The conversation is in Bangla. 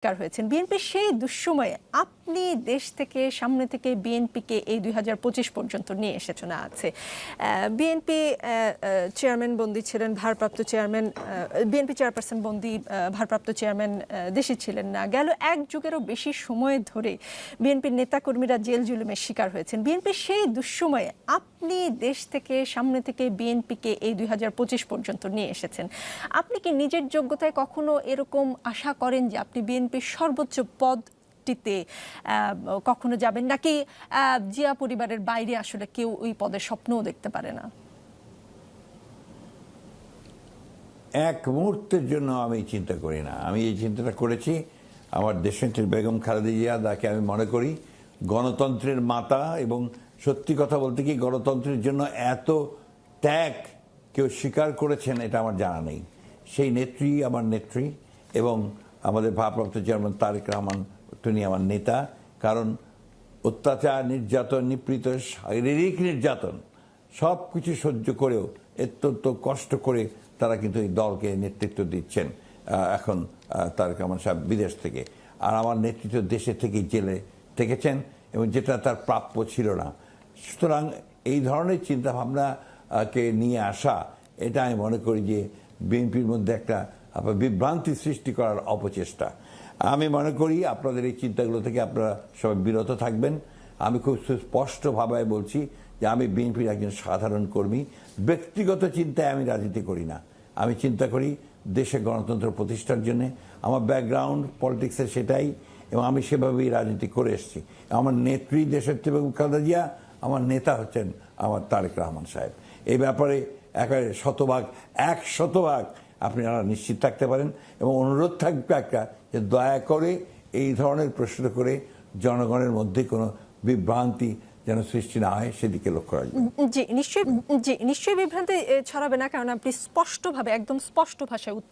শিকার হয়েছেন বিএনপি সেই দুঃসময়ে আপনি দেশ থেকে সামনে থেকে বিএনপিকে এই 2025 পর্যন্ত নিয়ে এসেছেন আছে বিএনপি চেয়ারম্যান বন্দী ছিলেন ভারপ্রাপ্ত চেয়ারম্যান বিএনপি চেয়ারপারসন বন্দী ভারপ্রাপ্ত চেয়ারম্যান দেশে ছিলেন না গেল এক যুগেরও বেশি সময় ধরে বিএনপির নেতাকর্মীরা জেল জুলুমের শিকার হয়েছেন বিএনপি সেই দুঃসময়ে আপনি দেশ থেকে সামনে থেকে বিএনপিকে এই 2025 পর্যন্ত নিয়ে এসেছেন আপনি কি নিজের যোগ্যতায় কখনো এরকম আশা করেন যে আপনি বিএনপির সর্বোচ্চ পদটিতে কখনো যাবেন নাকি জিয়া পরিবারের বাইরে আসলে কেউ ওই পদের স্বপ্নও দেখতে পারে না? এক মুহূর্তের জন্য আমি চিন্তা করি না। আমি এই চিন্তাটা করেছি আমার দেশনেত্রী বেগম খালেদা জিয়া, যাকে আমি মনে করি গণতন্ত্রের মাতা, এবং সত্যি কথা বলতে কি গণতন্ত্রের জন্য এত ত্যাগ কেউ স্বীকার করেছেন এটা আমার জানা নেই। সেই নেত্রী আমার নেত্রী, এবং আমাদের ভারপ্রাপ্ত চেয়ারম্যান তারেক রহমান তিনি আমার নেতা। কারণ অত্যাচার, নির্যাতন, নিপীড়িত, শারীরিক নির্যাতন সব কিছু সহ্য করেও অত্যন্ত কষ্ট করে তারা কিন্তু এই দলকে নেতৃত্ব দিচ্ছেন। এখন তারেক রহমান সাহেব বিদেশ থেকে, আর আমার নেতৃত্ব দেশে থেকেই জেলে থেকেছেন, এবং যেটা তার প্রাপ্য ছিল না। সুতরাং এই ধরনের চিন্তাভাবনাকে নিয়ে আসা, এটা আমি মনে করি যে বিএনপির মধ্যে একটা বিভ্রান্তি সৃষ্টি করার অপচেষ্টা। আমি মনে করি আপনাদের এই চিন্তাগুলো থেকে আপনারা সবাই বিরত থাকবেন। আমি খুব সুস্পষ্টভাবে বলছি যে আমি বিএনপির একজন সাধারণ কর্মী। ব্যক্তিগত চিন্তায় আমি রাজনীতি করি না, আমি চিন্তা করি দেশে গণতন্ত্র প্রতিষ্ঠার জন্য। আমার ব্যাকগ্রাউন্ড পলিটিক্সের সেটাই, এবং আমি সেভাবেই রাজনীতি করে এসেছি। আমার নেত্রী দেশনেত্রী বেগম খালেদা জিয়া, আমার নেতা হচ্ছেন আমার তারেক রহমান সাহেব। এই ব্যাপারে একেবারে 100% আপনারা নিশ্চিত থাকতে পারেন, এবং অনুরোধ থাকবে একটা যে দয়া করে এই ধরনের প্রশ্ন করে জনগণের মধ্যে কোনো বিভ্রান্তি যেন সৃষ্টি না হয় সেদিকে লক্ষ্য রাখবেন। জি নিশ্চয়ই বিভ্রান্তি ছড়াবে না, কারণ আপনি স্পষ্টভাবে একদম স্পষ্ট ভাষায় উত্তর